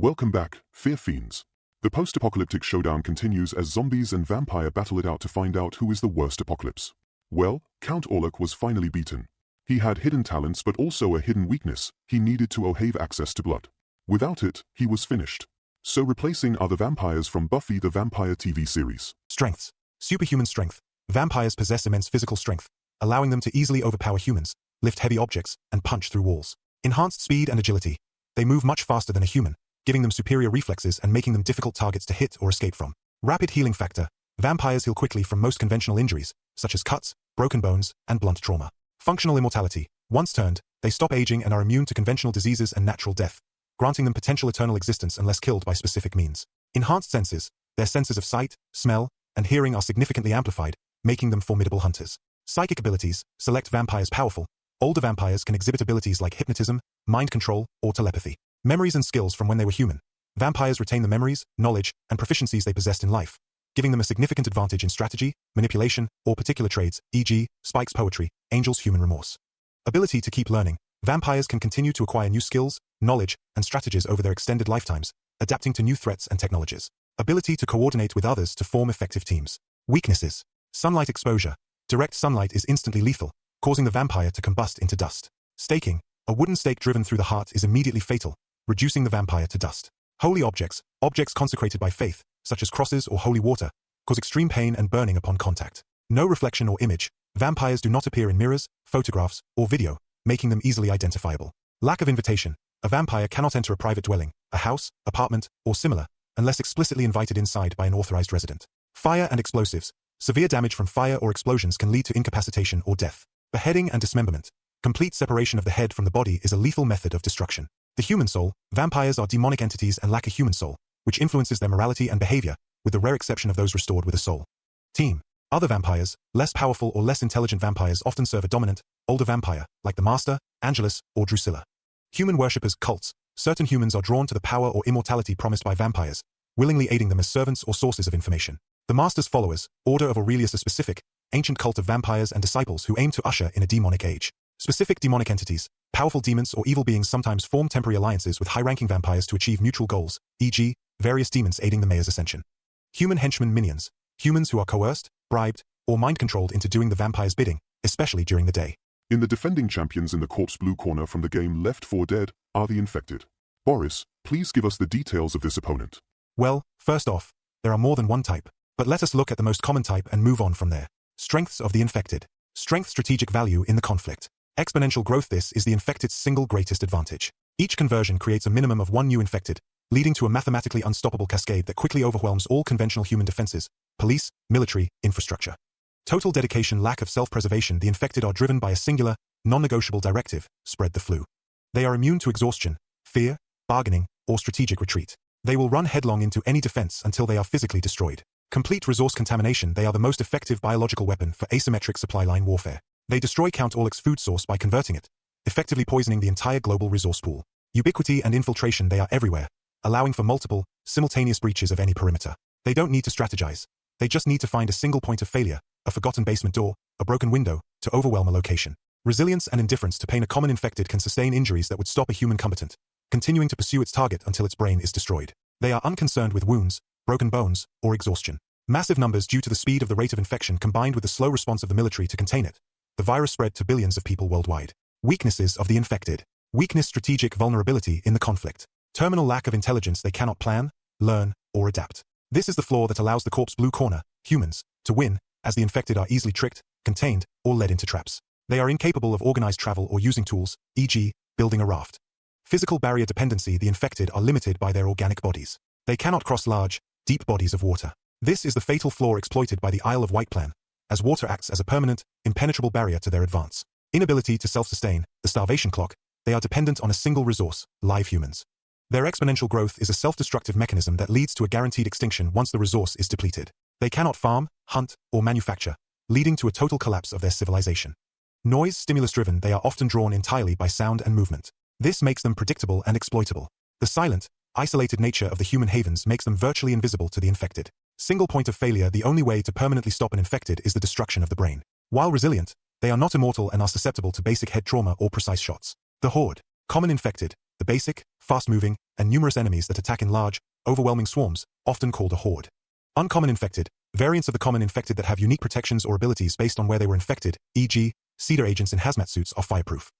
Welcome back, Fear Fiends. The post-apocalyptic showdown continues as zombies and vampire battle it out to find out who is the worst apocalypse. Well, Count Orlok was finally beaten. He had hidden talents but also a hidden weakness: he needed to have access to blood. Without it, he was finished. So replacing are the vampires from Buffy the Vampire TV series. Strengths. Superhuman strength. Vampires possess immense physical strength, allowing them to easily overpower humans, lift heavy objects, and punch through walls. Enhanced speed and agility. They move much faster than a human, giving them superior reflexes and making them difficult targets to hit or escape from. Rapid healing factor. Vampires heal quickly from most conventional injuries, such as cuts, broken bones, and blunt trauma. Functional immortality. Once turned, they stop aging and are immune to conventional diseases and natural death, granting them potential eternal existence unless killed by specific means. Enhanced senses. Their senses of sight, smell, and hearing are significantly amplified, making them formidable hunters. Psychic abilities. Select vampires powerful. Older vampires can exhibit abilities like hypnotism, mind control, or telepathy. Memories and skills from when they were human. Vampires retain the memories, knowledge, and proficiencies they possessed in life, giving them a significant advantage in strategy, manipulation, or particular trades, e.g., Spike's poetry, Angel's human remorse. Ability to keep learning. Vampires can continue to acquire new skills, knowledge, and strategies over their extended lifetimes, adapting to new threats and technologies. Ability to coordinate with others to form effective teams. Weaknesses. Sunlight exposure. Direct sunlight is instantly lethal, causing the vampire to combust into dust. Staking. A wooden stake driven through the heart is immediately fatal, reducing the vampire to dust. Holy objects. Objects consecrated by faith, such as crosses or holy water, cause extreme pain and burning upon contact. No reflection or image. Vampires do not appear in mirrors, photographs, or video, making them easily identifiable. Lack of invitation. A vampire cannot enter a private dwelling, a house, apartment, or similar, unless explicitly invited inside by an authorized resident. Fire and explosives. Severe damage from fire or explosions can lead to incapacitation or death. Beheading and dismemberment. Complete separation of the head from the body is a lethal method of destruction. The human soul. Vampires are demonic entities and lack a human soul, which influences their morality and behavior, with the rare exception of those restored with a soul. Team. Other vampires, less powerful or less intelligent vampires often serve a dominant, older vampire, like the Master, Angelus, or Drusilla. Human worshippers, cults. Certain humans are drawn to the power or immortality promised by vampires, willingly aiding them as servants or sources of information. The Master's followers, Order of Aurelius, a specific, ancient cult of vampires and disciples who aim to usher in a demonic age. Specific demonic entities. Powerful demons or evil beings sometimes form temporary alliances with high-ranking vampires to achieve mutual goals, e.g., various demons aiding the mayor's ascension. Human henchmen minions. Humans who are coerced, bribed, or mind-controlled into doing the vampire's bidding, especially during the day. In the defending champions in the corpse blue corner from the game Left4Dead are the infected. Boris, please give us the details of this opponent. Well, first off, there are more than one type, but let us look at the most common type and move on from there. Strengths of the infected. Strength. Strategic value in the conflict. Exponential growth. This is the infected's single greatest advantage. Each conversion creates a minimum of one new infected, leading to a mathematically unstoppable cascade that quickly overwhelms all conventional human defenses, police, military, infrastructure. Total dedication. Lack of self-preservation. The infected are driven by a singular, non-negotiable directive: spread the flu. They are immune to exhaustion, fear, bargaining, or strategic retreat. They will run headlong into any defense until they are physically destroyed. Complete resource contamination. They are the most effective biological weapon for asymmetric supply line warfare. They destroy Count Orlok's food source by converting it, effectively poisoning the entire global resource pool. Ubiquity and infiltration. They are everywhere, allowing for multiple, simultaneous breaches of any perimeter. They don't need to strategize. They just need to find a single point of failure, a forgotten basement door, a broken window, to overwhelm a location. Resilience and indifference to pain. A common infected can sustain injuries that would stop a human combatant, continuing to pursue its target until its brain is destroyed. They are unconcerned with wounds, broken bones, or exhaustion. Massive numbers. Due to the speed of the rate of infection combined with the slow response of the military to contain it, the virus spread to billions of people worldwide. Weaknesses of the infected. Weakness. Strategic vulnerability in the conflict. Terminal lack of intelligence. They cannot plan, learn, or adapt. This is the flaw that allows the corpse blue corner, humans, to win, as the infected are easily tricked, contained, or led into traps. They are incapable of organized travel or using tools, e.g., building a raft. Physical barrier dependency. The infected are limited by their organic bodies. They cannot cross large, deep bodies of water. This is the fatal flaw exploited by the Isle of Wight plan, as water acts as a permanent, impenetrable barrier to their advance. Inability to self-sustain, the starvation clock. They are dependent on a single resource: live humans. Their exponential growth is a self-destructive mechanism that leads to a guaranteed extinction once the resource is depleted. They cannot farm, hunt, or manufacture, leading to a total collapse of their civilization. Noise. Stimulus-driven. They are often drawn entirely by sound and movement. This makes them predictable and exploitable. The silent, isolated nature of the human havens makes them virtually invisible to the infected. Single point of failure. The only way to permanently stop an infected is the destruction of the brain. While resilient, they are not immortal and are susceptible to basic head trauma or precise shots. The horde. Common infected. the basic, fast-moving, and numerous enemies that attack in large, overwhelming swarms, often called a horde. Uncommon infected, variants of the common infected that have unique protections or abilities based on where they were infected, e.g., cedar agents in hazmat suits are fireproof.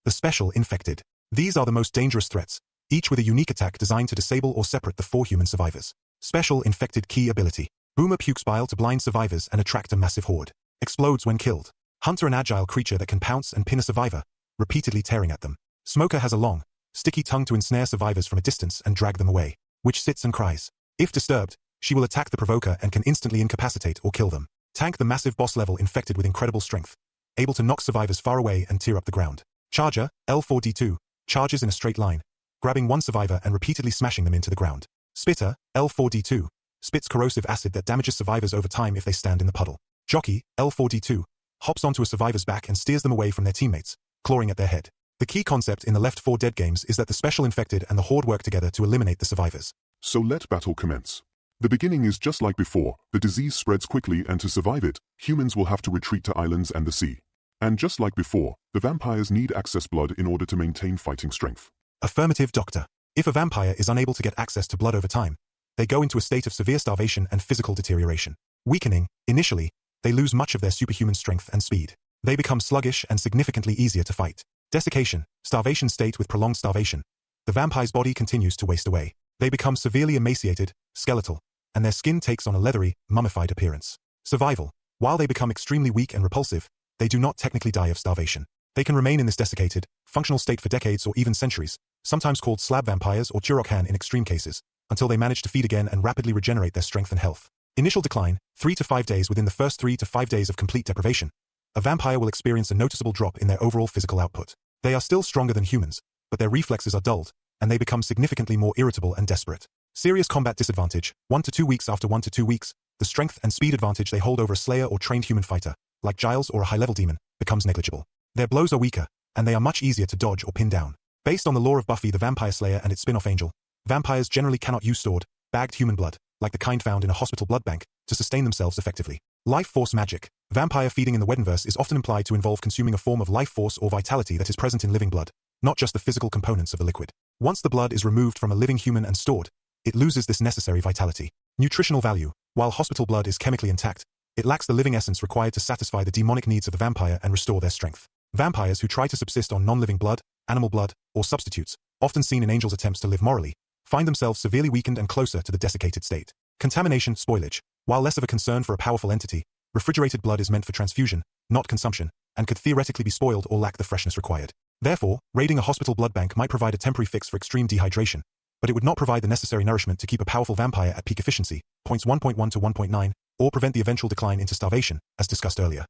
The special infected. These are the most dangerous threats, each with a unique attack designed to disable or separate the 4 human survivors. Special infected key ability. Boomer pukes bile to blind survivors and attract a massive horde. Explodes when killed. Hunter, an agile creature that can pounce and pin a survivor, repeatedly tearing at them. Smoker has a long, sticky tongue to ensnare survivors from a distance and drag them away. Witch sits and cries. If disturbed, she will attack the provoker and can instantly incapacitate or kill them. Tank, the massive boss-level infected with incredible strength, able to knock survivors far away and tear up the ground. Charger, L4D2, charges in a straight line, grabbing one survivor and repeatedly smashing them into the ground. Spitter, L4D2, spits corrosive acid that damages survivors over time if they stand in the puddle. Jockey, L4D2, hops onto a survivor's back and steers them away from their teammates, clawing at their head. The key concept in the Left4Dead games is that the special infected and the horde work together to eliminate the survivors. So let battle commence. The beginning is just like before, the disease spreads quickly and to survive it, humans will have to retreat to islands and the sea. And just like before, the vampires need access blood in order to maintain fighting strength. Affirmative, Doctor. If a vampire is unable to get access to blood over time, they go into a state of severe starvation and physical deterioration. Weakening, initially, they lose much of their superhuman strength and speed. They become sluggish and significantly easier to fight. Desiccation, starvation state with prolonged starvation. The vampire's body continues to waste away. They become severely emaciated, skeletal, and their skin takes on a leathery, mummified appearance. Survival. While they become extremely weak and repulsive, they do not technically die of starvation. They can remain in this desiccated, functional state for decades or even centuries, sometimes called slab vampires or Chillergeist in extreme cases, until they manage to feed again and rapidly regenerate their strength and health. Initial decline, 3 to 5 days. Within the first 3 to 5 days of complete deprivation, a vampire will experience a noticeable drop in their overall physical output. They are still stronger than humans, but their reflexes are dulled, and they become significantly more irritable and desperate. Serious combat disadvantage, 1 to 2 weeks. After 1 to 2 weeks, the strength and speed advantage they hold over a slayer or trained human fighter, like Giles or a high-level demon, becomes negligible. Their blows are weaker, and they are much easier to dodge or pin down. Based on the lore of Buffy the Vampire Slayer and its spin-off Angel, vampires generally cannot use stored, bagged human blood, like the kind found in a hospital blood bank, to sustain themselves effectively. Life force magic. Vampire feeding in the Buffyverse is often implied to involve consuming a form of life force or vitality that is present in living blood, not just the physical components of the liquid. Once the blood is removed from a living human and stored, it loses this necessary vitality. Nutritional value. While hospital blood is chemically intact, it lacks the living essence required to satisfy the demonic needs of the vampire and restore their strength. Vampires who try to subsist on non-living blood, animal blood, or substitutes, often seen in Angel's attempts to live morally, find themselves severely weakened and closer to the desiccated state. Contamination, spoilage. While less of a concern for a powerful entity, refrigerated blood is meant for transfusion, not consumption, and could theoretically be spoiled or lack the freshness required. Therefore, raiding a hospital blood bank might provide a temporary fix for extreme dehydration, but it would not provide the necessary nourishment to keep a powerful vampire at peak efficiency, points 1.1 to 1.9, or prevent the eventual decline into starvation, as discussed earlier.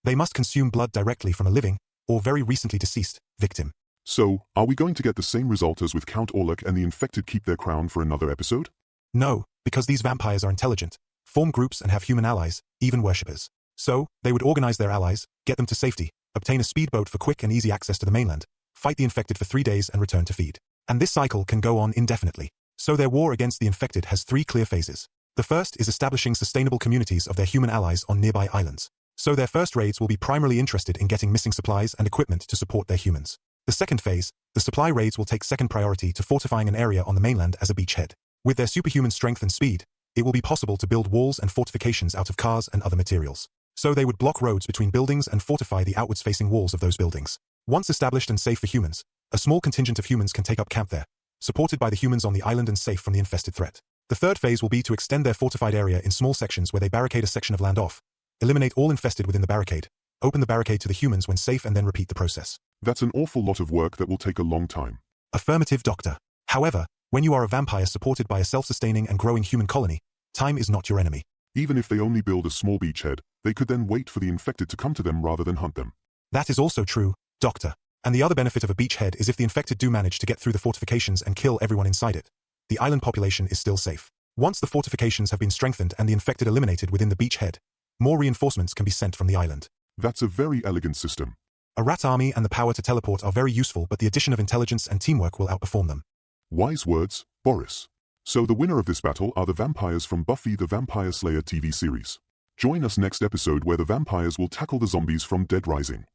They must consume blood directly from a living, or very recently deceased, victim. So, are we going to get the same result as with Count Orlok and the infected keep their crown for another episode? No, because these vampires are intelligent, form groups and have human allies, even worshippers. So, they would organize their allies, get them to safety, obtain a speedboat for quick and easy access to the mainland, fight the infected for 3 days and return to feed. And this cycle can go on indefinitely. So their war against the infected has 3 clear phases. The first is establishing sustainable communities of their human allies on nearby islands. So their first raids will be primarily interested in getting missing supplies and equipment to support their humans. The second phase, the supply raids will take second priority to fortifying an area on the mainland as a beachhead. With their superhuman strength and speed, it will be possible to build walls and fortifications out of cars and other materials. So they would block roads between buildings and fortify the outwards-facing walls of those buildings. Once established and safe for humans, a small contingent of humans can take up camp there, supported by the humans on the island and safe from the infested threat. The third phase will be to extend their fortified area in small sections where they barricade a section of land off, eliminate all infested within the barricade, open the barricade to the humans when safe and then repeat the process. That's an awful lot of work that will take a long time. Affirmative, Doctor. However, when you are a vampire supported by a self-sustaining and growing human colony, time is not your enemy. Even if they only build a small beachhead, they could then wait for the infected to come to them rather than hunt them. That is also true, Doctor. And the other benefit of a beachhead is if the infected do manage to get through the fortifications and kill everyone inside it, the island population is still safe. Once the fortifications have been strengthened and the infected eliminated within the beachhead, more reinforcements can be sent from the island. That's a very elegant system. A rat army and the power to teleport are very useful, but the addition of intelligence and teamwork will outperform them. Wise words, Boris. So the winner of this battle are the vampires from Buffy the Vampire Slayer TV series. Join us next episode where the vampires will tackle the zombies from Dead Rising.